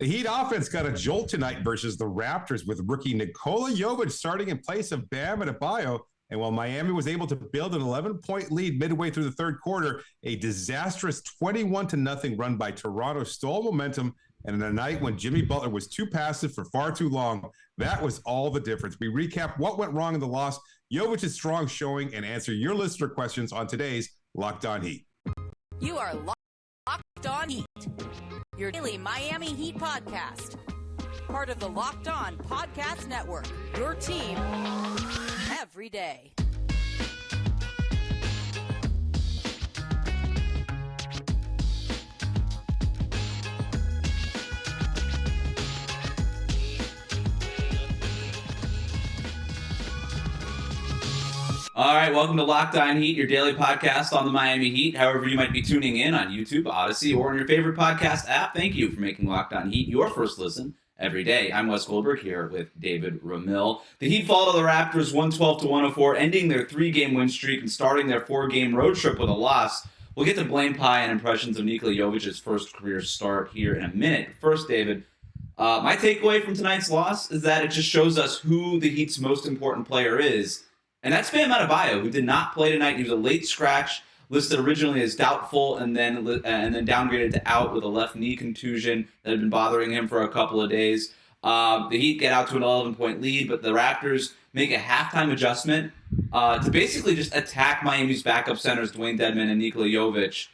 The Heat offense got a jolt tonight versus the Raptors with rookie Nikola Jovic starting in place of Bam Adebayo. And while Miami was able to build an 11-point lead midway through the third quarter, a disastrous 21-0 run by Toronto stole momentum. And in a night when Jimmy Butler was too passive for far too long, that was all the difference. We recap what went wrong in the loss, Jovic's strong showing, and answer your listener questions on today's Locked On Heat. You are Locked On Heat, your daily Miami Heat podcast. Part of the Locked On Podcast Network, your team every day. All right, welcome to Locked On Heat, your daily podcast on the Miami Heat. However you might be tuning in on YouTube, Odyssey, or on your favorite podcast app, thank you for making Locked On Heat your first listen every day. I'm Wes Goldberg here with David Ramil. The Heat fall to the Raptors 112-104, ending their 3-game win streak and starting their 4-game road trip with a loss. We'll get to blame pie and impressions of Nikola Jovic's first career start here in a minute. First, David, my takeaway from tonight's loss is that it just shows us who the Heat's most important player is. And that's Bam Adebayo, who did not play tonight. He was a late scratch, listed originally as doubtful, and then downgraded to out with a left knee contusion that had been bothering him for a couple of days. The Heat get out to an 11-point lead, but the Raptors make a halftime adjustment to basically just attack Miami's backup centers, Dwayne Dedmon and Nikola Jovic,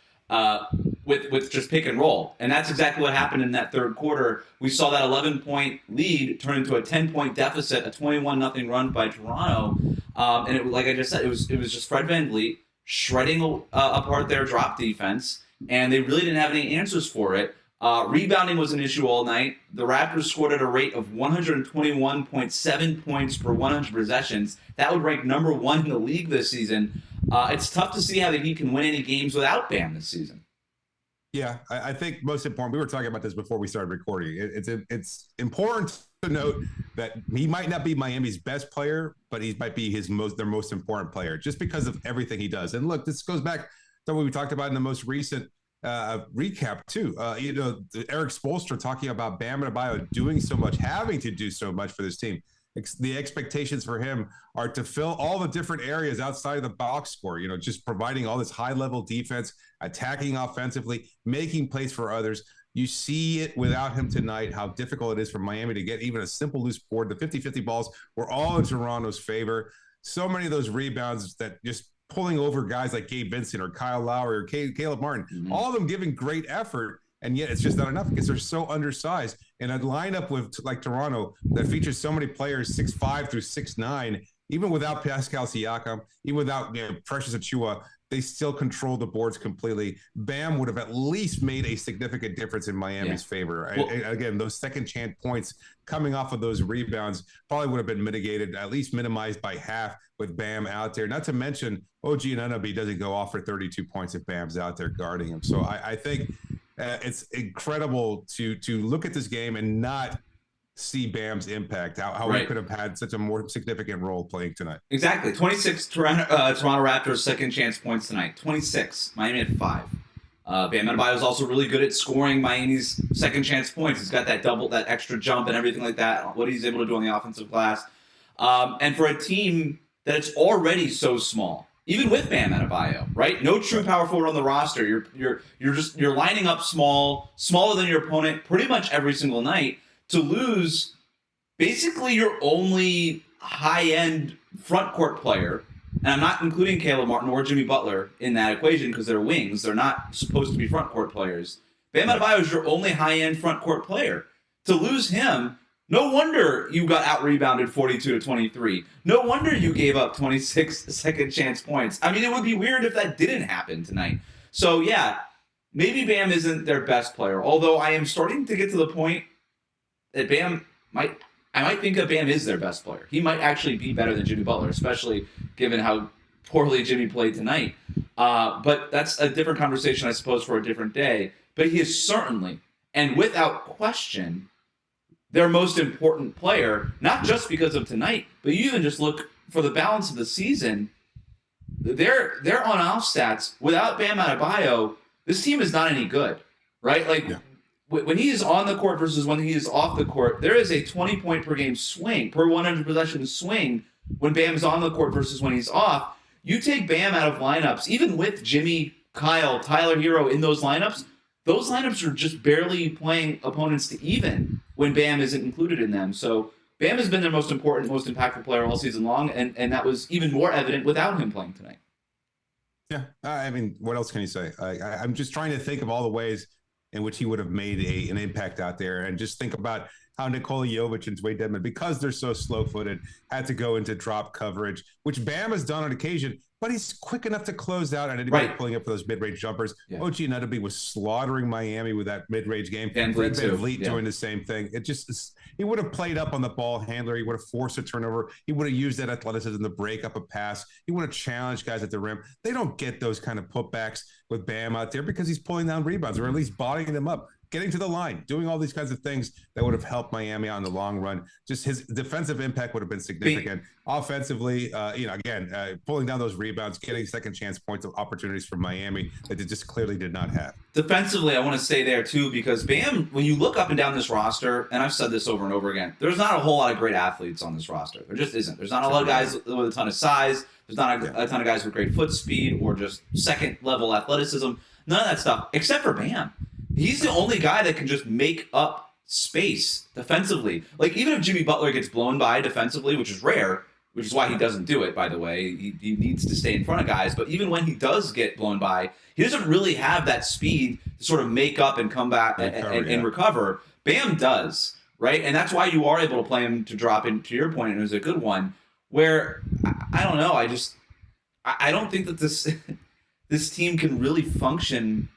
with just pick and roll. And that's exactly what happened in that third quarter. We saw that 11-point lead turn into a 10-point deficit, a 21-0 run by Toronto. And it, like I just said, it was just Fred VanVleet shredding apart their drop defense, and they really didn't have any answers for it. Rebounding was an issue all night. The Raptors scored at a rate of 121.7 points per 100 possessions. That would rank number 1 in the league this season. It's tough to see how the Heat can win any games without Bam this season. Yeah, I think most important, we were talking about this before we started recording. It's important to note that he might not be Miami's best player, but he might be their most important player just because of everything he does. And look, this goes back to what we talked about in the most recent recap too. Eric Spoelstra talking about Bam Adebayo doing so much, having to do so much for this team. The expectations for him are to fill all the different areas outside of the box score, just providing all this high-level defense, attacking offensively, making plays for others. You see it without him tonight, how difficult it is for Miami to get even a simple loose board. The 50-50 balls were all in Toronto's favor. So many of those rebounds that just pulling over guys like Gabe Vincent or Kyle Lowry or Caleb Martin, all of them giving great effort. And yet it's just not enough because they're so undersized. And a lineup with like Toronto that features so many players 6'5" through 6'9", even without Pascal Siakam, even without Precious Achiuwa, they still control the boards completely. Bam would have at least made a significant difference in Miami's favor. Well, again, those second chance points coming off of those rebounds probably would have been mitigated, at least minimized by half with Bam out there. Not to mention OG Anunoby doesn't go off for 32 points if Bam's out there guarding him. So I think it's incredible to look at this game and not see Bam's impact, how he could have had such a more significant role playing tonight. Exactly. 26 Toronto Raptors second chance points tonight. 26. Miami had 5. Bam Adebayo is also really good at scoring Miami's second chance points. He's got that extra jump and everything like that, what he's able to do on the offensive glass. And for a team that's already so small, even with Bam Adebayo, right? No true power forward on the roster. You're lining up smaller than your opponent pretty much every single night to lose basically your only high-end front court player. And I'm not including Caleb Martin or Jimmy Butler in that equation because they're wings. They're not supposed to be front court players. Bam Adebayo is your only high-end front court player. To lose him, no wonder you got out-rebounded 42-23. No wonder you gave up 26 second chance points. I mean, it would be weird if that didn't happen tonight. So, yeah, maybe Bam isn't their best player, although I am starting to get to the point that I might think that Bam is their best player. He might actually be better than Jimmy Butler, especially given how poorly Jimmy played tonight. But that's a different conversation, I suppose, for a different day. But he is certainly, and without question, their most important player, not just because of tonight, but you even just look for the balance of the season. Their on-off stats, without Bam Adebayo, this team is not any good, right? when he is on the court versus when he is off the court, there is a 20-point per game swing, per 100 possession swing when Bam's on the court versus when he's off. You take Bam out of lineups, even with Jimmy, Kyle, Tyler Herro in those lineups are just barely playing opponents to even when Bam isn't included in them. So Bam has been their most important, most impactful player all season long, and that was even more evident without him playing tonight. Yeah, I mean, what else can you say? I'm just trying to think of all the ways in which he would have made an impact out there, and just think about how Nikola Jovic and Dwayne Dedmon, because they're so slow-footed, had to go into drop coverage, which Bam has done on occasion, but he's quick enough to close out and anybody pulling up for those mid-range jumpers. Yeah. OG Anunoby was slaughtering Miami with that mid-range game. Fred VanVleet doing the same thing. He would have played up on the ball handler. He would have forced a turnover. He would have used that athleticism to break up a pass. He would have challenged guys at the rim. They don't get those kind of putbacks with Bam out there because he's pulling down rebounds or at least bodying them up, getting to the line, doing all these kinds of things that would have helped Miami out in the long run. Just his defensive impact would have been significant. Offensively, pulling down those rebounds, getting second chance points of opportunities for Miami that they just clearly did not have. Defensively, I want to stay there too, because Bam, when you look up and down this roster, and I've said this over and over again, there's not a whole lot of great athletes on this roster. There just isn't. There's not a lot of guys with a ton of size. There's not a ton of guys with great foot speed or just second level athleticism. None of that stuff, except for Bam. He's the only guy that can just make up space defensively. Like, even if Jimmy Butler gets blown by defensively, which is rare, which is why he doesn't do it, by the way. He needs to stay in front of guys. But even when he does get blown by, he doesn't really have that speed to sort of make up and come back and recover. Bam does, right? And that's why you are able to play him to drop in, to your point, and it was a good one, where, I don't know, I don't think that this team can really function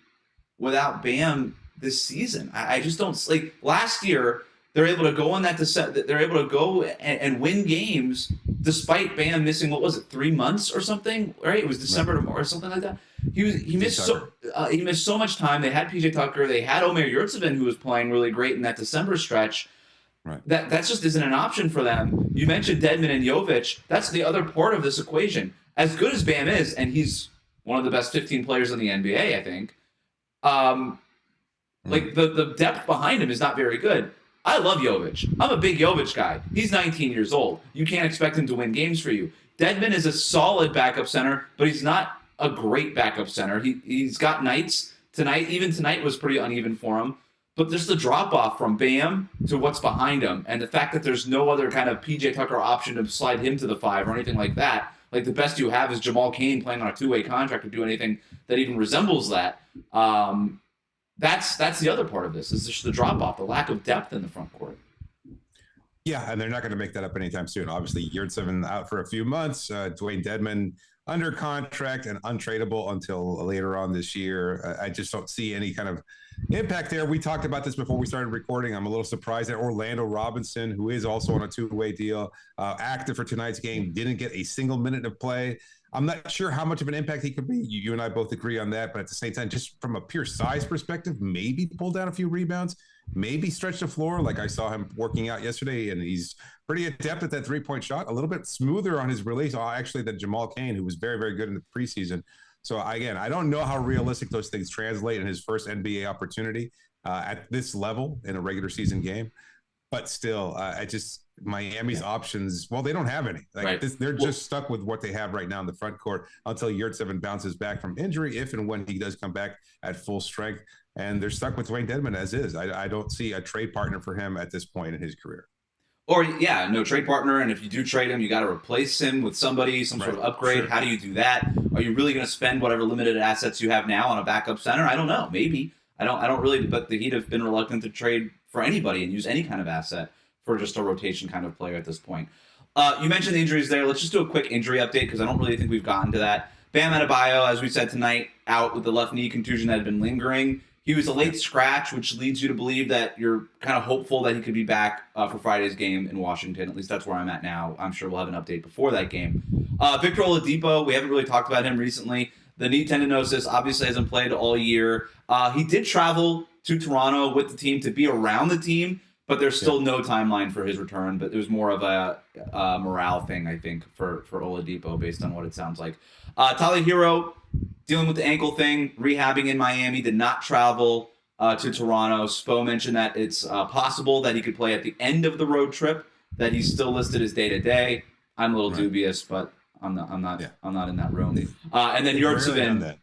without Bam this season. I just don't, like, last year they're able to go on that they're able to go and win games despite Bam missing, what was it, 3 months or something, right? It was December to March or something like that. He missed so much time. They had PJ Tucker, they had Omer Yurtseven, who was playing really great in that December stretch. Right. That just isn't an option for them. You mentioned Dedmon and Jovic. That's the other part of this equation. As good as Bam is, and he's one of the best 15 players in the NBA, I think. Like, the depth behind him is not very good. I love Jovic. I'm a big Jovic guy. He's 19 years old. You can't expect him to win games for you. Dedmon is a solid backup center, but he's not a great backup center. He's got nights. Even tonight was pretty uneven for him. But there's the drop-off from Bam to what's behind him, and the fact that there's no other kind of PJ Tucker option to slide him to the 5 or anything like that. Like, the best you have is Jamal Cain playing on a 2-way contract to do anything that even resembles that. That's the other part of this, is just the drop-off, the lack of depth in the front court. Yeah, and they're not going to make that up anytime soon. Obviously, Yurtseven out for a few months. Dwayne Dedmon under contract and untradeable until later on this year. I just don't see any kind of impact there. We talked about this before we started recording. I'm a little surprised that Orlando Robinson, who is also on a 2-way deal, active for tonight's game, didn't get a single minute of play. I'm not sure how much of an impact he could be. You and I both agree on that, but at the same time, just from a pure size perspective, maybe pull down a few rebounds, maybe stretch the floor. Like, I saw him working out yesterday, and he's pretty adept at that 3-point shot, a little bit smoother on his release, actually, than Jamal Cain, who was very, very good in the preseason. So, again, I don't know how realistic those things translate in his first NBA opportunity at this level in a regular season game. But still, Miami's options, well, they don't have any. They're just stuck with what they have right now in the front court until Yurtseven bounces back from injury, if and when he does come back at full strength. And they're stuck with Dwayne Dedmon as is. I don't see a trade partner for him at this point in his career. Or, no trade partner, and if you do trade him, you got to replace him with somebody, some sort of upgrade. Sure. How do you do that? Are you really going to spend whatever limited assets you have now on a backup center? I don't know. Maybe. I don't really, but the Heat have been reluctant to trade for anybody and use any kind of asset for just a rotation kind of player at this point. You mentioned the injuries there. Let's just do a quick injury update, because I don't really think we've gotten to that. Bam Adebayo, as we said tonight, out with the left knee contusion that had been lingering. He was a late scratch, which leads you to believe that you're kind of hopeful that he could be back for Friday's game in Washington. At least that's where I'm at now. I'm sure we'll have an update before that game. Victor Oladipo, we haven't really talked about him recently. The knee tendinosis obviously hasn't played all year. He did travel to Toronto with the team to be around the team, but there's still no timeline for his return. But it was more of a morale thing, I think, for Oladipo, based on what it sounds like. Tyler Herro, dealing with the ankle thing, rehabbing in Miami, did not travel. to Toronto. Spo mentioned that it's possible that he could play at the end of the road trip, that he's still listed as day-to-day. I'm a little dubious, but I'm not in that room. And then Yurtseven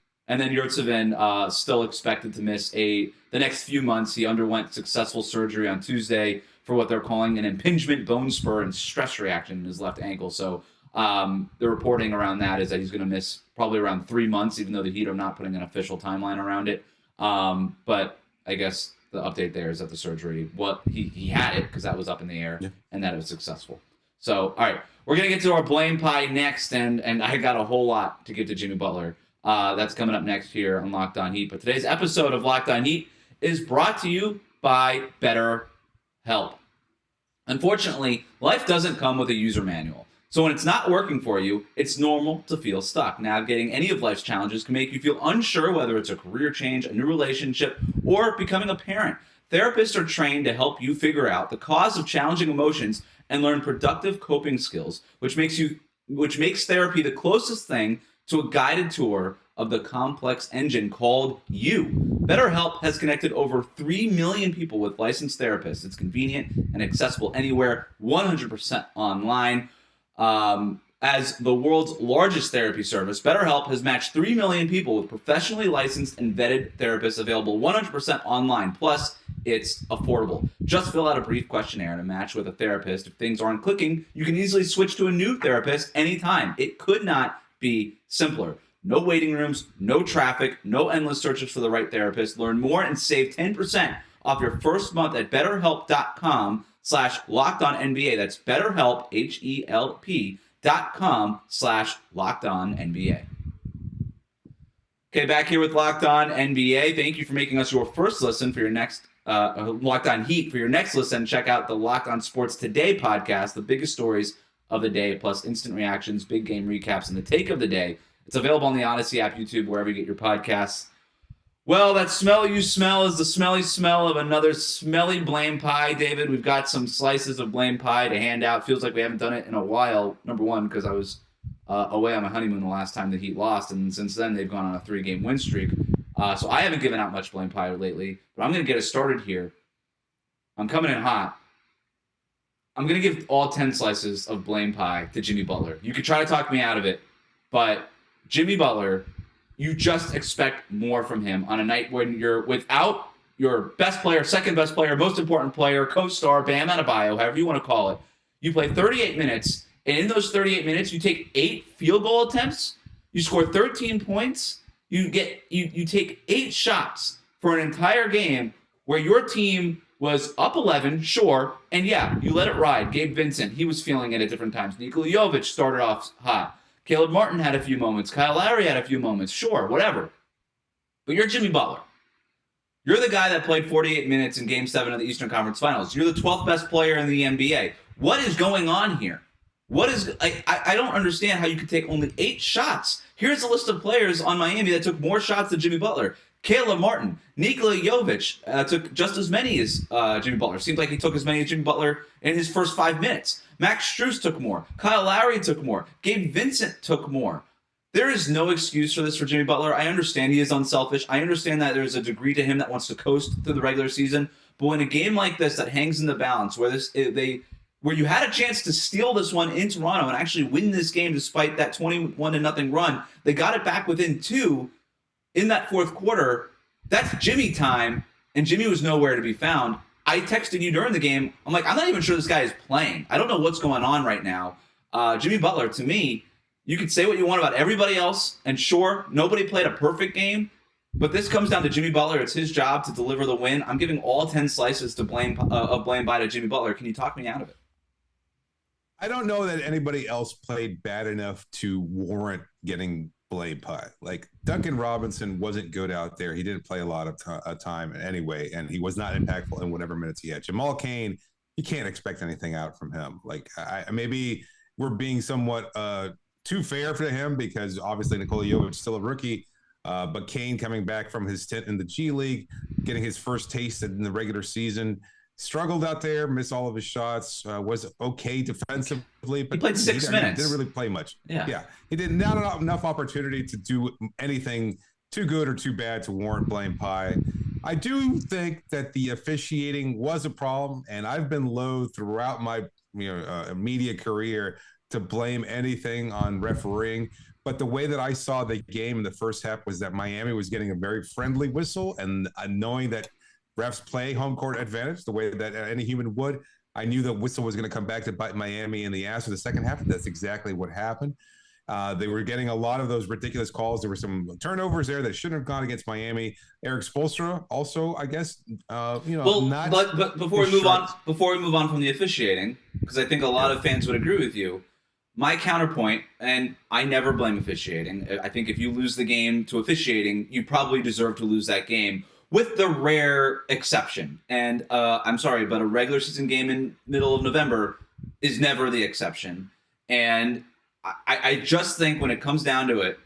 still expected to miss the next few months. He underwent successful surgery on Tuesday for what they're calling an impingement bone spur and stress reaction in his left ankle. So the reporting around that is that he's going to miss probably around 3 months, even though the Heat are not putting an official timeline around it. But I guess the update there is that the surgery, he had it because that was up in the air, and that it was successful. So, all right, we're going to get to our blame pie next, and I got a whole lot to give to Jimmy Butler. That's coming up next here on Locked On Heat. But today's episode of Locked On Heat is brought to you by BetterHelp. Unfortunately, life doesn't come with a user manual. So when it's not working for you, it's normal to feel stuck. Navigating any of life's challenges can make you feel unsure whether it's a career change, a new relationship, or becoming a parent. Therapists are trained to help you figure out the cause of challenging emotions and learn productive coping skills, which makes therapy the closest thing to a guided tour of the complex engine called you. BetterHelp has connected over 3 million people with licensed therapists. It's convenient and accessible anywhere, 100% online. As the world's largest therapy service, BetterHelp has matched 3 million people with professionally licensed and vetted therapists available 100% online. Plus, it's affordable. Just fill out a brief questionnaire to match with a therapist. If things aren't clicking, you can easily switch to a new therapist anytime. It could not be simpler. No waiting rooms, no traffic, no endless searches for the right therapist. Learn more and save 10% off your first month at BetterHelp.com/LockedOnNBA. That's BetterHelp, HELP.com/LockedOnNBA. Okay, back here with Locked On NBA. Thank you for making us your first listen for your next Locked On Heat. For your next listen, check out the Locked On Sports Today podcast, the biggest stories of the day, plus instant reactions, big game recaps, and the take of the day. It's available on the Odyssey app, YouTube, wherever you get your podcasts. Well, that smell you smell is the smelly smell of another smelly blame pie, David. We've got some slices of blame pie to hand out. Feels like we haven't done it in a while. Number one, because I was away on my honeymoon the last time the Heat lost, and since then they've gone on a 3-game win streak. So I haven't given out much blame pie lately, but I'm going to get us started here. I'm coming in hot. I'm going to give all 10 slices of blame pie to Jimmy Butler. You could try to talk me out of it, but Jimmy Butler, you just expect more from him on a night when you're without your best player, second best player, most important player, co-star, Bam Adebayo, however you want to call it. You play 38 minutes, and in those 38 minutes, you take 8 field goal attempts, you score 13 points, you take 8 shots for an entire game where your team was up 11, sure, and yeah, you let it ride. Gabe Vincent, he was feeling it at different times. Nikola Jovic started off hot. Caleb Martin had a few moments. Kyle Lowry had a few moments. Sure, whatever. But you're Jimmy Butler. You're the guy that played 48 minutes in Game 7 of the Eastern Conference Finals. You're the 12th best player in the NBA. What is going on here? I don't understand how you could take only 8 shots. Here's a list of players on Miami that took more shots than Jimmy Butler. Caleb Martin, Nikola Jovic took just as many as Jimmy Butler. Seems like he took as many as Jimmy Butler in his first 5 minutes. Max Strus took more. Kyle Lowry took more. Gabe Vincent took more. There is no excuse for this for Jimmy Butler. I understand he is unselfish. I understand that there's a degree to him that wants to coast through the regular season. But when a game like this that hangs in the balance, where you had a chance to steal this one in Toronto and actually win this game despite that 21-0 run, they got it back within 2 in that fourth quarter. That's Jimmy time, and Jimmy was nowhere to be found. I texted you during the game. I'm like, I'm not even sure this guy is playing. I don't know what's going on right now. Jimmy Butler, to me, you could say what you want about everybody else, and sure, nobody played a perfect game, but this comes down to Jimmy Butler. It's his job to deliver the win. I'm giving all 10 slices of blame by to Jimmy Butler. Can you talk me out of it? I don't know that anybody else played bad enough to warrant getting blame pie. Like, Duncan Robinson wasn't good out there. He didn't play a lot of time anyway, and he was not impactful in whatever minutes he had. Jamal Cain, you can't expect anything out from him. Like, maybe we're being somewhat too fair for him because obviously Nikola Jovic is still a rookie, but Cain coming back from his stint in the G League, getting his first taste in the regular season, struggled out there, missed all of his shots, was okay defensively. But he played 6 minutes. Didn't really play much. Yeah. He did not enough opportunity to do anything too good or too bad to warrant blame pie. I do think that the officiating was a problem, and I've been loath throughout my media career to blame anything on refereeing. But the way that I saw the game in the first half was that Miami was getting a very friendly whistle, and knowing that refs play home court advantage the way that any human would, I knew the whistle was going to come back to bite Miami in the ass for the second half. That's exactly what happened. They were getting a lot of those ridiculous calls. There were some turnovers there that shouldn't have gone against Miami. Erik Spoelstra also, I guess, not. But before we move on from the officiating, because I think a lot of fans would agree with you. My counterpoint, and I never blame officiating. I think if you lose the game to officiating, you probably deserve to lose that game, with the rare exception. And I'm sorry, but a regular season game in middle of November is never the exception. And I just think when it comes down to it,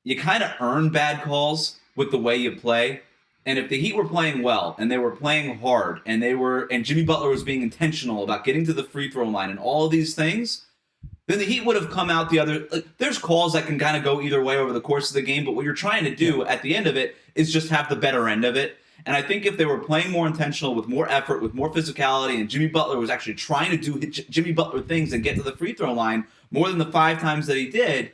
you kind of earn bad calls with the way you play. And if the Heat were playing well and they were playing hard and Jimmy Butler was being intentional about getting to the free throw line and all of these things, then the Heat would have come out the other. There's calls that can kind of go either way over the course of the game, but what you're trying to do at the end of it is just have the better end of it. And I think if they were playing more intentional, with more effort, with more physicality, and Jimmy Butler was actually trying to do Jimmy Butler things and get to the free throw line more than the 5 times that he did,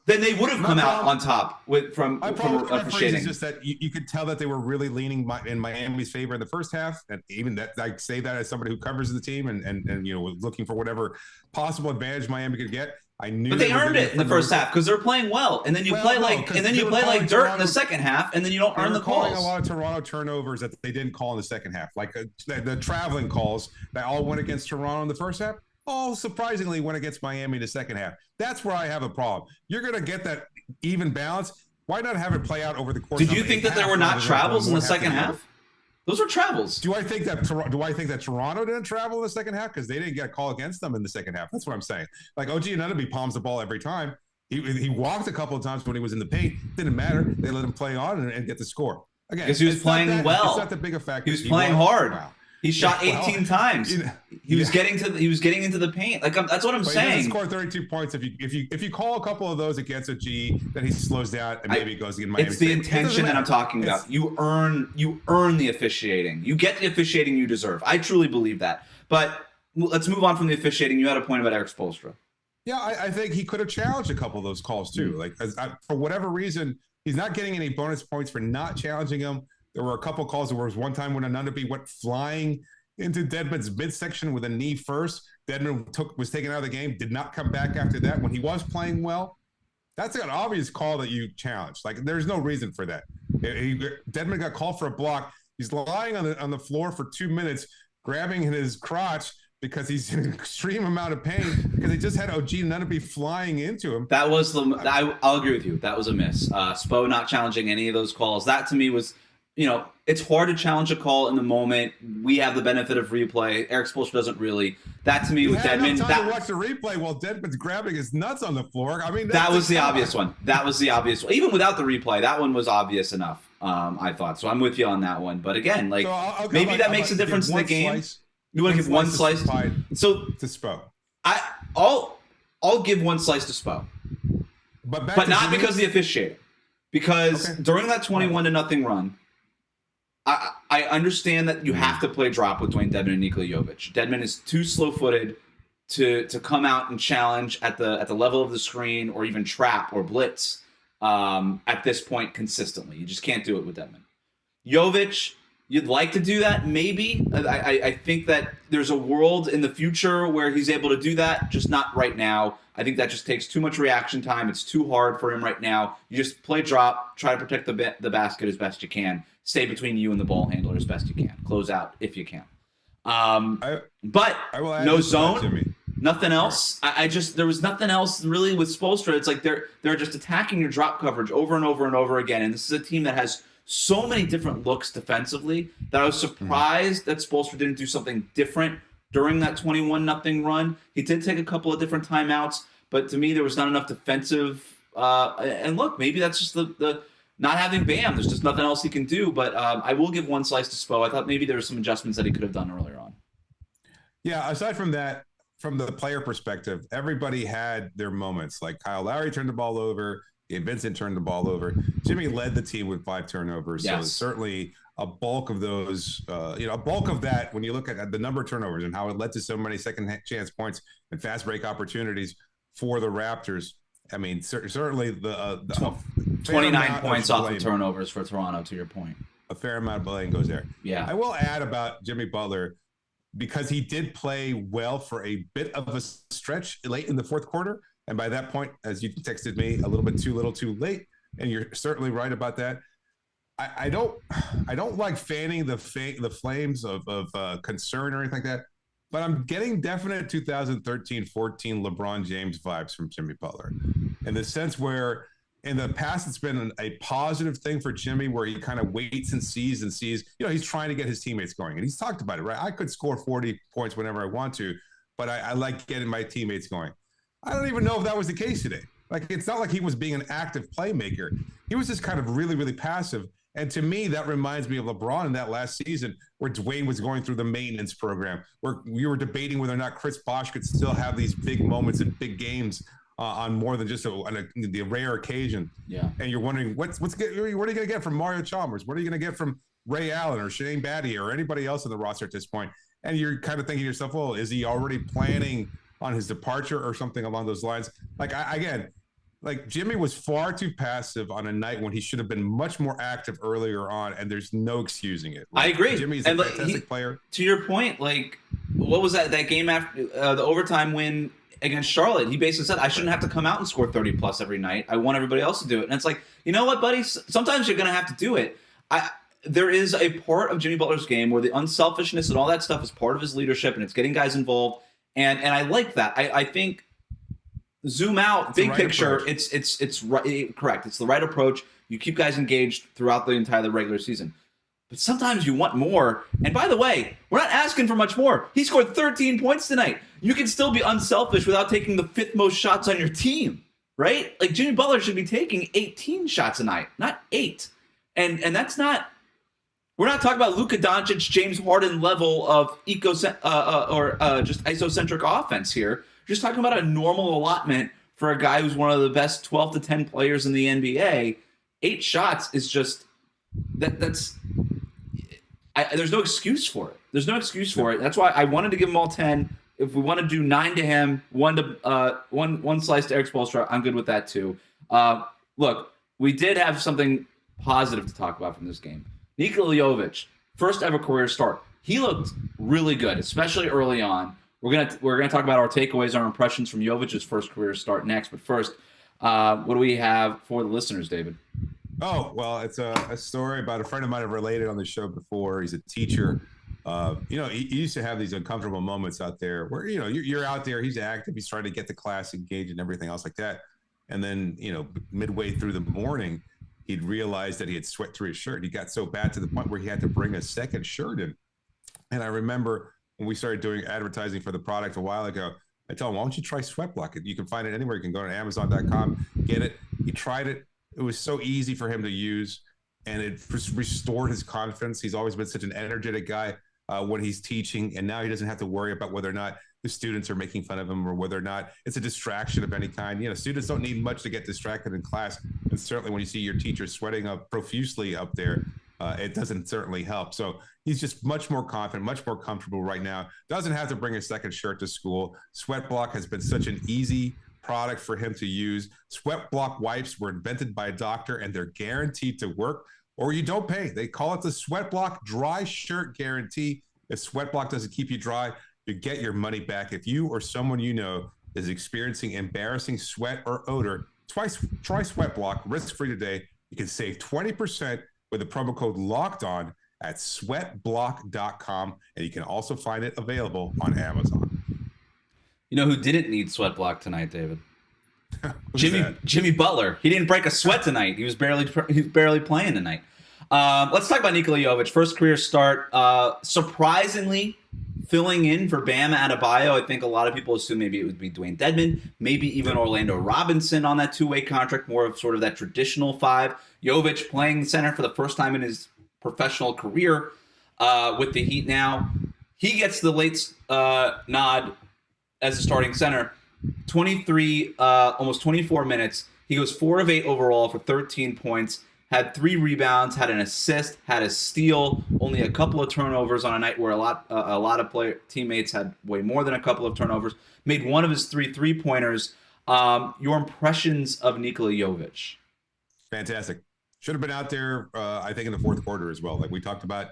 then they would have come out on top from officiating. It's just that you could tell that they were really leaning in Miami's favor in the first half, and even that I say that as somebody who covers the team and was looking for whatever possible advantage Miami could get. I knew, but they earned it in the first half because they're playing well, and then you play like dirt in the second half, and then you don't earn the calls. Calling a lot of Toronto turnovers that they didn't call in the second half, like the traveling calls that all went against Toronto in the first half. All surprisingly went against Miami in the second half. That's where I have a problem. You're going to get that even balance. Why not have it play out over the course? Did you think that there were not travels in the second half? Those were travels. Do I think that Toronto didn't travel in the second half because they didn't get a call against them in the second half? That's what I'm saying. Like OG Anunoby palms the ball every time. He walked a couple of times when he was in the paint. Didn't matter. They let him play on and get the score. Again, because he was playing well. It's not the big effect. He was playing hard. Wow. He shot 18 times. He was getting into the paint. Like that's what I'm saying. He doesn't score 32 points. If you call a couple of those against a G, then he slows down and maybe goes against Miami. It's the intention that I'm talking about. You earn the officiating. You get the officiating you deserve. I truly believe that. But let's move on from the officiating. You had a point about Erik Spoelstra. Yeah, I think he could have challenged a couple of those calls too. Like for whatever reason, he's not getting any bonus points for not challenging them. There were a couple calls. There was one time when Anunoby went flying into Dedmon's midsection with a knee first. Dedmon was taken out of the game, did not come back after that when he was playing well. That's an obvious call that you challenged. Like, there's no reason for that. Dedmon got called for a block. He's lying on the floor for 2 minutes, grabbing his crotch because he's in an extreme amount of pain because he just had OG Anunoby flying into him. That was I'll agree with you. That was a miss. Spo not challenging any of those calls. That to me was, it's hard to challenge a call in the moment. We have the benefit of replay. Erik Spoelstra doesn't really. That to me with Dedmon. To watch the replay while Dedmon's grabbing his nuts on the floor. I mean, that was the obvious one. That was the obvious one. Even without the replay, that one was obvious enough. I thought so. I'm with you on that one. But again, maybe that makes a difference in the game. You want to give one slice to Spo. I'll give one slice to Spo, but not because of the officiating. Because during that 21-0 run, I understand that you have to play drop with Dwayne Dedmon and Nikola Jovic. Dedmon is too slow-footed to come out and challenge at the level of the screen or even trap or blitz at this point consistently. You just can't do it with Dedmon. Jovic, you'd like to do that, maybe. I think that there's a world in the future where he's able to do that, just not right now. I think that just takes too much reaction time. It's too hard for him right now. You just play drop, try to protect the basket as best you can. Stay between you and the ball handler as best you can. Close out if you can. But no zone, nothing else. There was nothing else really with Spoelstra. It's like they're just attacking your drop coverage over and over and over again. And this is a team that has so many different looks defensively that I was surprised that Spoelstra didn't do something different during that 21-0 run. He did take a couple of different timeouts, but to me there was not enough defensive. And look, maybe that's just the not having Bam. There's just nothing else he can do. But I will give one slice to Spo. I thought maybe there were some adjustments that he could have done earlier on. Yeah, aside from that, from the player perspective, everybody had their moments. Like Kyle Lowry turned the ball over. Vincent turned the ball over. Jimmy led the team with 5 turnovers. Yes. So certainly a bulk of those, a bulk of that, when you look at the number of turnovers and how it led to so many second chance points and fast break opportunities for the Raptors. I mean, certainly the 29 points off the turnovers for Toronto, to your point. A fair amount of blame goes there. Yeah. I will add about Jimmy Butler, because he did play well for a bit of a stretch late in the fourth quarter. And by that point, as you texted me, a little bit too little too late. And you're certainly right about that. I don't like fanning the flames of concern or anything like that, but I'm getting definite 2013-14 LeBron James vibes from Jimmy Butler, in the sense where in the past it's been a positive thing for Jimmy, where he kind of waits and sees, he's trying to get his teammates going, and he's talked about it, right? I could score 40 points whenever I want to, but I like getting my teammates going. I don't even know if that was the case today. Like, it's not like he was being an active playmaker. He was just kind of really, really passive. And to me, that reminds me of LeBron in that last season, where Dwayne was going through the maintenance program, where we were debating whether or not Chris Bosh could still have these big moments and big games on more than just the rare occasion. Yeah. And you're wondering, what are you going to get from Mario Chalmers? What are you going to get from Ray Allen or Shane Battier or anybody else in the roster at this point? And you're kind of thinking to yourself, well, is he already planning on his departure or something along those lines? Like, Jimmy was far too passive on a night when he should have been much more active earlier on, and there's no excusing it. I agree. Jimmy's a fantastic player. To your point, like, what was that game after the overtime win against Charlotte? He basically said, I shouldn't have to come out and score 30-plus every night. I want everybody else to do it. And it's like, you know what, buddy? Sometimes you're going to have to do it. There is a part of Jimmy Butler's game where the unselfishness and all that stuff is part of his leadership, and it's getting guys involved. And I like that. I think zoom out, big picture, it's right, correct. It's the right approach. You keep guys engaged throughout the entire regular season. But sometimes you want more. And by the way, we're not asking for much more. He scored 13 points tonight. You can still be unselfish without taking the 5th most shots on your team, right? Like, Jimmy Butler should be taking 18 shots a night, not 8. And that's not. We're not talking about Luka Doncic, James Harden level of just isocentric offense here. We're just talking about a normal allotment for a guy who's one of the best 12 to 10 players in the NBA. 8 shots is just there's no excuse for it. There's no excuse for it. That's why I wanted to give them all 10. If we want to do 9 to him, one slice to Eric Spoelstra, I'm good with that too. Look, we did have something positive to talk about from this game. Nikola Jovic, first ever career start. He looked really good, especially early on. We're gonna talk about our takeaways, our impressions from Jovic's first career start next. But first, what do we have for the listeners, David? Oh, well, it's a story about a friend of mine I've related on the show before. He's a teacher. He used to have these uncomfortable moments out there where, you're out there, he's active, he's trying to get the class engaged and everything else like that. And then, midway through the morning, he'd realized that he had sweat through his shirt. He got so bad to the point where he had to bring a second shirt in. And I remember when we started doing advertising for the product a while ago, I told him, why don't you try Sweat Block? You can find it anywhere. You can go to Amazon.com, get it. He tried it. It was so easy for him to use, and it restored his confidence. He's always been such an energetic guy when he's teaching, and now he doesn't have to worry about whether or not the students are making fun of him or whether or not it's a distraction of any kind. Students don't need much to get distracted in class, and certainly when you see your teacher sweating up profusely up there, it doesn't certainly help. So he's just much more confident, much more comfortable right now. Doesn't have to bring a second shirt to school. Sweat Block has been such an easy product for him to use. Sweat Block wipes were invented by a doctor, and they're guaranteed to work, or you don't pay. They call it the Sweat Block Dry Shirt Guarantee. If Sweat Block doesn't keep you dry, you get your money back. If you or someone you know is experiencing embarrassing sweat or odor, try Sweat Block risk-free today. You can save 20% with the promo code LOCKEDON at sweatblock.com, and you can also find it available on Amazon. You know who didn't need Sweat Block tonight, David? Jimmy Butler. He didn't break a sweat tonight. He was barely playing tonight. Let's talk about Nikola Jovic. First career start. Surprisingly, filling in for Bam Adebayo. I think a lot of people assume maybe it would be Dwayne Dedmon, maybe even Orlando Robinson on that two-way contract, more of sort of that traditional 5. Jovic playing center for the first time in his professional career with the Heat now. He gets the late nod as a starting center. 23, almost 24 minutes. He goes 4 of 8 overall for 13 points, had 3 rebounds, had an assist, had a steal, only a couple of turnovers on a night where a lot of teammates had way more than a couple of turnovers. Made one of his 3 3-pointers. Your impressions of Nikola Jovic? Fantastic. Should have been out there, I think, in the fourth quarter as well. Like we talked about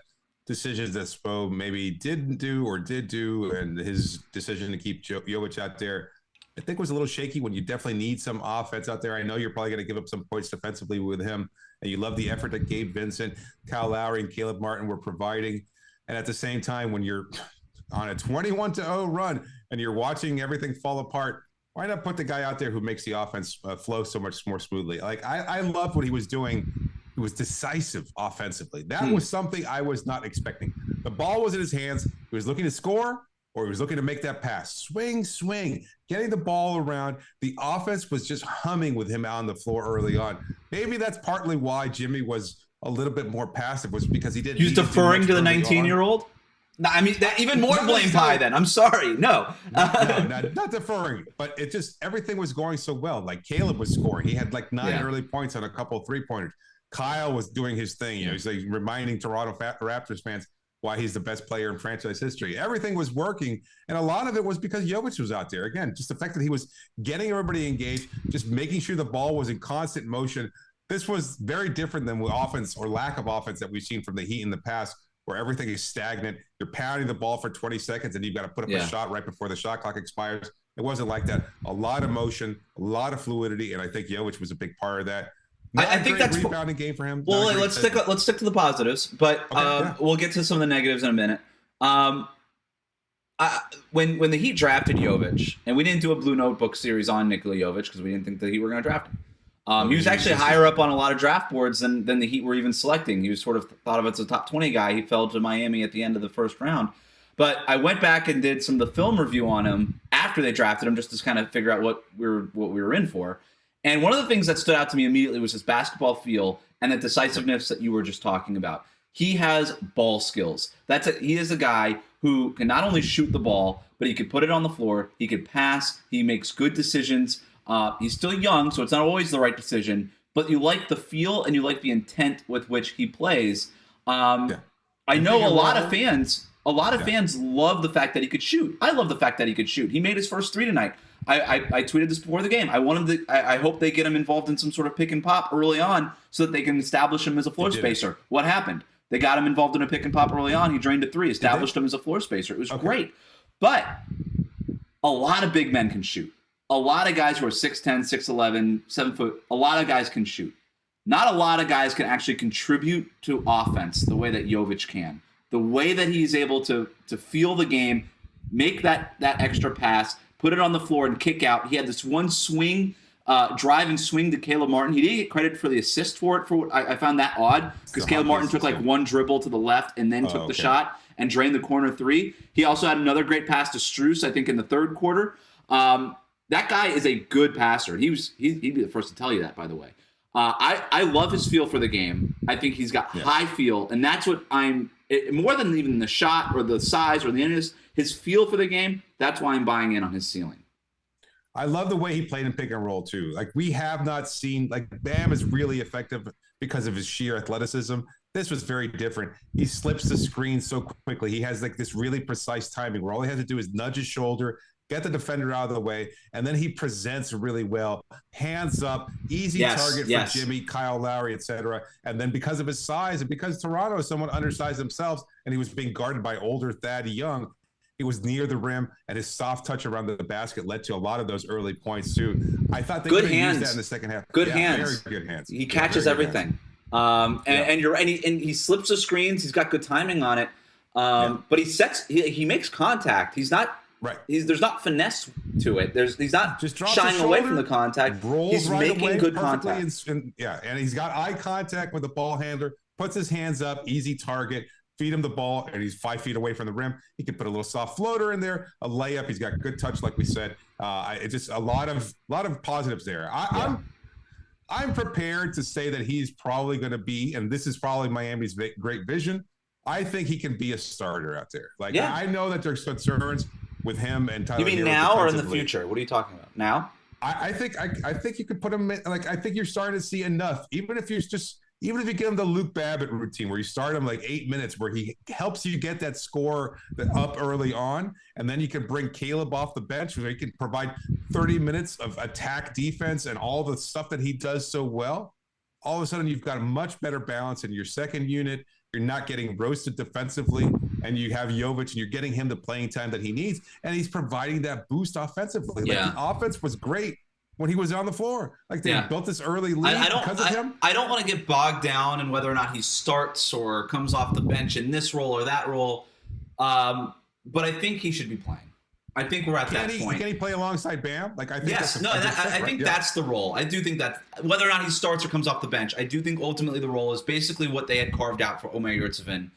decisions that Spo maybe didn't do or did do, and his decision to keep Jovic out there, I think, was a little shaky when you definitely need some offense out there. I know you're probably going to give up some points defensively with him, and you love the effort that Gabe Vincent, Kyle Lowry, and Caleb Martin were providing. And at the same time, when you're on a 21-0 run and you're watching everything fall apart, why not put the guy out there who makes the offense flow so much more smoothly? Like, I loved what he was doing. He was decisive offensively. That was something I was not expecting. The ball was in his hands. He was looking to score, or he was looking to make that pass. Swing, getting the ball around. The offense was just humming with him out on the floor early on. Maybe that's partly why Jimmy was a little bit more passive, was because he didn't. He was deferring to the 19-year-old? I mean, that even more blame pie then. I'm sorry. No, not deferring, but it just, everything was going so well. Like Caleb was scoring. He had like 9 early points on a couple of 3-pointers. Kyle was doing his thing. You know, he's like reminding Toronto Raptors fans why he's the best player in franchise history. Everything was working, and a lot of it was because Jovic was out there. Again, just the fact that he was getting everybody engaged, just making sure the ball was in constant motion. This was very different than the offense or lack of offense that we've seen from the Heat in the past, where everything is stagnant. You're pounding the ball for 20 seconds, and you've got to put up a shot right before the shot clock expires. It wasn't like that. A lot of motion, a lot of fluidity, and I think Jovic was a big part of that. I think that's a rebounding game for him. Well, let's stick to the positives, but we'll get to some of the negatives in a minute. When the Heat drafted Jovic, and we didn't do a Blue Notebook series on Nikola Jovic because we didn't think the Heat were going to draft him. He was actually higher up on a lot of draft boards than the Heat were even selecting. He was sort of thought of as a top 20 guy. He fell to Miami at the end of the first round. But I went back and did some of the film review on him after they drafted him, just to kind of figure out what we were in for. And one of the things that stood out to me immediately was his basketball feel and the decisiveness that you were just talking about. He has ball skills. He is a guy who can not only shoot the ball, but he can put it on the floor. He can pass. He makes good decisions. He's still young, so it's not always the right decision. But you like the feel and you like the intent with which he plays. I know a lot of fans love the fact that he could shoot. I love the fact that he could shoot. He made his first 3 tonight. I tweeted this before the game. I hope they get him involved in some sort of pick and pop early on so that they can establish him as a floor spacer. What happened? They got him involved in a pick and pop early on. He drained a 3, established him as a floor spacer. It was great. But a lot of big men can shoot. A lot of guys who are 6'10", 6'11", 7 foot, a lot of guys can shoot. Not a lot of guys can actually contribute to offense the way that Jovic can. The way that he's able to feel the game, make that extra pass, put it on the floor and kick out. He had this one swing, drive and swing to Caleb Martin. He didn't get credit for the assist for it. I found that odd because Caleb Martin took like one dribble to the left and then took the shot and drained the corner 3. He also had another great pass to Strus, I think, in the third quarter. That guy is a good passer. He'd be the first to tell you that, by the way. I love his feel for the game. I think he's got high feel, and that's what more than even the shot or the size or the inness, his feel for the game, that's why I'm buying in on his ceiling. I love the way he played in pick and roll too. Like we have not seen, like Bam is really effective because of his sheer athleticism. This was very different. He slips the screen so quickly. He has like this really precise timing where all he has to do is nudge his shoulder, get the defender out of the way, and then he presents really well. Hands up, easy target for Jimmy, Kyle Lowry, etc. And then because of his size and because Toronto is somewhat undersized themselves and he was being guarded by older Thad Young, he was near the rim, and his soft touch around the basket led to a lot of those early points too. I thought they could use that in the second half. Good hands. Very good hands. He catches everything. And you're right. And he slips the screens. He's got good timing on it. But he makes contact. He's not. Right. There's not finesse to it. He's not just shying away from the contact. He's making good contact. And he's got eye contact with the ball handler, puts his hands up, easy target, feed him the ball, and he's 5 feet away from the rim. He can put a little soft floater in there, a layup. He's got good touch, like we said. It's just a lot of positives there. I'm prepared to say that he's probably going to be, and this is probably Miami's great vision. I think he can be a starter out there. I know that there's concerns with him and Tyler. You mean Herro now or in the future? What are you talking about? Now? I think you could put him in, like, I think you're starting to see enough, even if you give him the Luke Babbitt routine where you start him like 8 minutes where he helps you get that score up early on, and then you can bring Caleb off the bench where he can provide 30 minutes of attack defense and all the stuff that he does so well. All of a sudden, you've got a much better balance in your second unit. You're not getting roasted defensively, and you have Jovic, and you're getting him the playing time that he needs, and he's providing that boost offensively. Like, the offense was great when he was on the floor. Like, they built this early lead because of him. I don't want to get bogged down in whether or not he starts or comes off the bench in this role or that role, but I think he should be playing. I think we're at that point. Can he play alongside Bam? Like, I think I think that's the role. I do think that whether or not he starts or comes off the bench, I do think ultimately the role is basically what they had carved out for Omer Yurtseven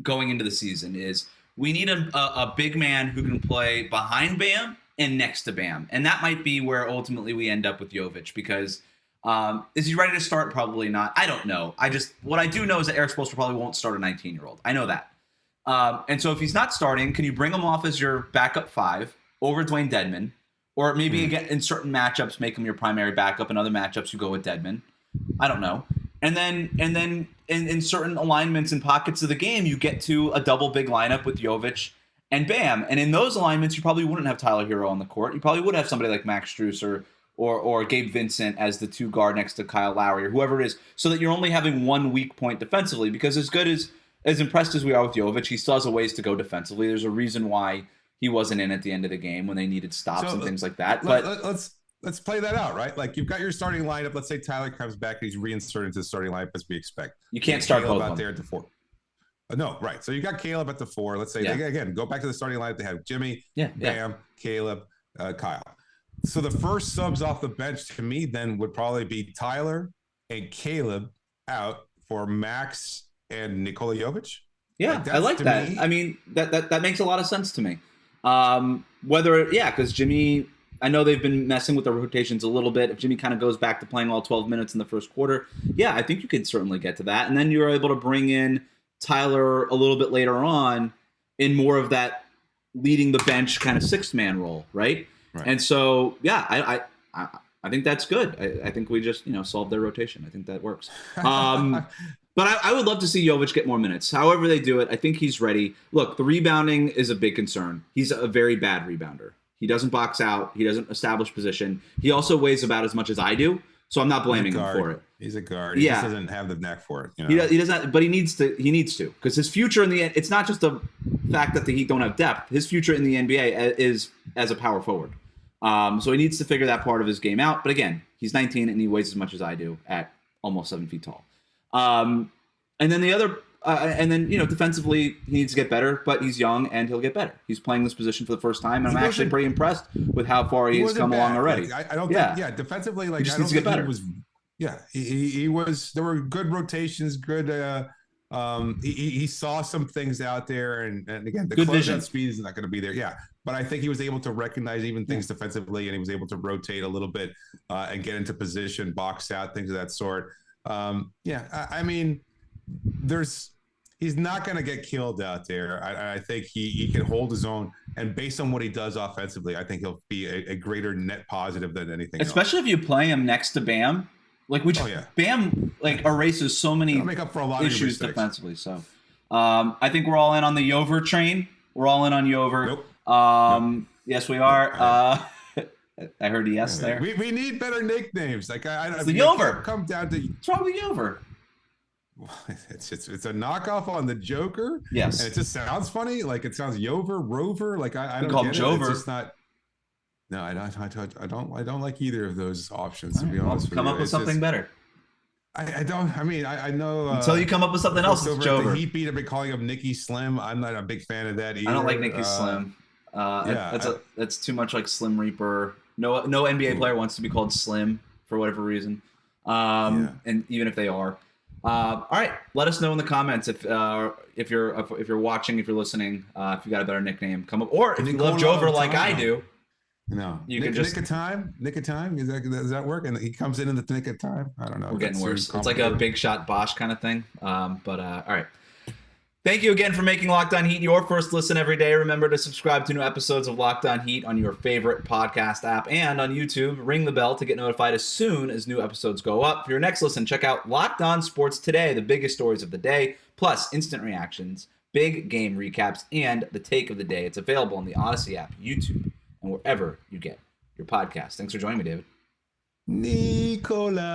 going into the season is we need a big man who can play behind Bam and next to Bam. And that might be where ultimately we end up with Jovic because is he ready to start? Probably not. I don't know. What I do know is that Eric Spoelstra probably won't start a 19-year-old. I know that. And so if he's not starting, can you bring him off as your backup 5 over Dwayne Dedmon? Or maybe again in certain matchups, make him your primary backup. In other matchups, you go with Dedmon. I don't know. And then in certain alignments and pockets of the game, you get to a double big lineup with Jovic and Bam. And in those alignments, you probably wouldn't have Tyler Herro on the court. You probably would have somebody like Max Strus or Gabe Vincent as the 2 guard next to Kyle Lowry or whoever it is, so that you're only having one weak point defensively. Because as impressed as we are with Jovic, he still has a ways to go defensively. There's a reason why he wasn't in at the end of the game when they needed stops and things like that. But let's play that out, right? Like, you've got your starting lineup. Let's say Tyler comes back and he's reinserted into the starting lineup as we expect. You can't start Caleb both out of them. there at the 4. No, right. So you got Caleb at the 4. Let's say again, go back to the starting lineup. They have Jimmy, Bam, Caleb, Kyle. So the first subs off the bench to me then would probably be Tyler and Caleb out for Max and Nikola Jovic. Yeah, I like that. I mean, that makes a lot of sense to me. Because Jimmy, I know they've been messing with the rotations a little bit. If Jimmy kind of goes back to playing all 12 minutes in the first quarter, I think you could certainly get to that. And then you're able to bring in Tyler a little bit later on in more of that leading the bench kind of 6-man role, right? And so, I think that's good. I think we just, solved their rotation. I think that works. But I would love to see Jovic get more minutes. However they do it, I think he's ready. Look, the rebounding is a big concern. He's a very bad rebounder. He doesn't box out. He doesn't establish position. He also weighs about as much as I do, so I'm not blaming him for it. He's a guard. He just doesn't have the knack for it. He doesn't, but he needs to. He needs to, because his future in the end, it's not just the fact that the Heat don't have depth. His future in the NBA is as a power forward. So he needs to figure that part of his game out. But again, he's 19 and he weighs as much as I do at almost 7 feet tall. And then defensively, he needs to get better, but he's young and he'll get better. He's playing this position for the first time, and I'm actually pretty impressed with how far he has come along already. Like, I don't think, defensively, like, just needs to get better. He was, there were good rotations, good, he saw some things out there, and again, the closeout speed is not going to be there. But I think he was able to recognize even things defensively, and he was able to rotate a little bit and get into position, box out, things of that sort. I mean, he's not going to get killed out there. I think he can hold his own, and based on what he does offensively, I think he'll be a greater net positive than anything Especially else. If you play him next to Bam, Bam erases so many make up for a lot issues of defensively. So I think we're all in on the Jover train. We're all in on Jover. Nope. Yes, we are. I heard a yes there. We need better nicknames. Like it's the Jover. Come down to what's wrong with Jover? It's a knockoff on the Joker. Yes, and it just sounds funny. Like, it sounds Rover. Like, I don't call get him Jover. It's just not. No, I don't like either of those options, to be honest with you. Come up with something better. I don't. I mean, I know. Until you come up with something else, it's Jover. The Heat beat. I've been calling him Nicky Slim. I'm not a big fan of that either. I don't like Nicky Slim. That's too much like Slim Reaper. No NBA player wants to be called Slim for whatever reason. And even if they are. All right, let us know in the comments if you're watching, if you're listening, if you got a better nickname, come up, or if you love Jover like I do. No, you can just nick of time. Does that work? And he comes in the nick of time. I don't know. We're getting worse. It's like a big shot Bosch kind of thing. But all right. Thank you again for making Locked On Heat your first listen every day. Remember to subscribe to new episodes of Locked On Heat on your favorite podcast app and on YouTube. Ring the bell to get notified as soon as new episodes go up. For your next listen, check out Locked On Sports Today, the biggest stories of the day, plus instant reactions, big game recaps, and the take of the day. It's available on the Odyssey app, YouTube, and wherever you get your podcast. Thanks for joining me, David. Nikola.